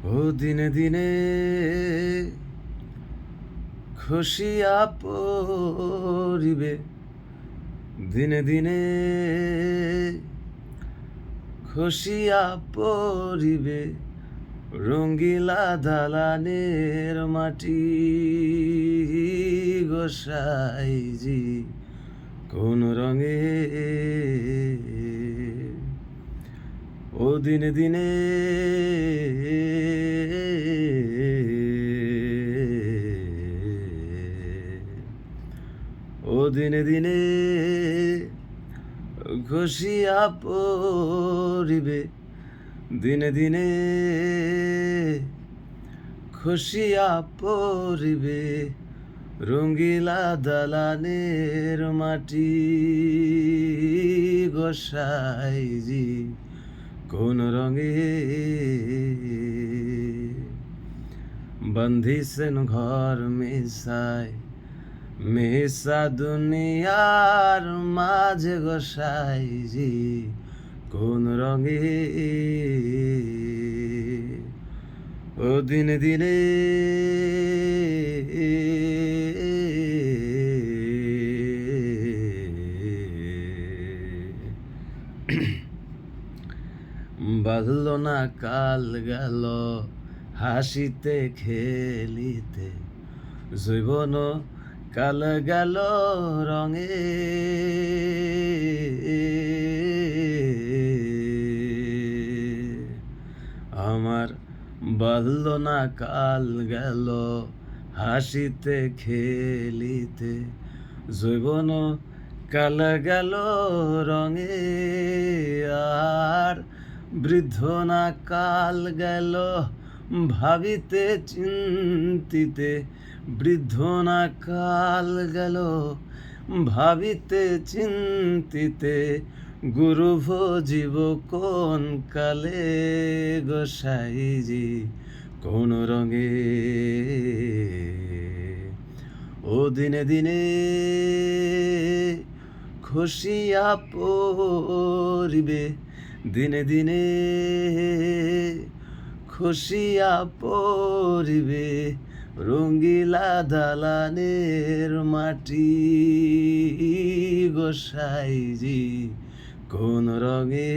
ও দিনে দিনে খুশিয়া পরিবে, দিনে দিনে খুশিয়া পরিবে, রঙ্গিলা দালানের মাটি। গোসাইজি কোন রঙে ও দিনে দিনে ও দিনে দিনে খুশিয়া পরিবে, দিনে দিনে খুশিয়া পরিবে, রঙ্গিলা দালানের মাটি। গোসাইজি কোন রঙে বন্ধিছেন ঘর মেসায়, মেসা দুনিয়ার মাঝে। গোসাইজি কোন রঙে ও দিনে দিনে বাঁধল না কাল গেল হাসিতে খেলিতে, জীবন কাল গেল রঙে। আমার বাঁধল না কাল গেল হাসিতে খেলিতে, জীবন কাল গেল রঙে। আর বৃদ্ধ না কাল গেল ভাবিতে চিন্তিতে, বৃদ্ধ না কাল গেল ভাবিতে চিন্তিতে, গুরু ভজিব কোন কালে। গোসাইজি কোন রঙে ও দিনে দিনে খুশিয়া পরিবে, দিনে দিনে খুশিয়া পরিবে, রঙ্গিলা দালানের মাটি। গোসাইজি কোন রঙে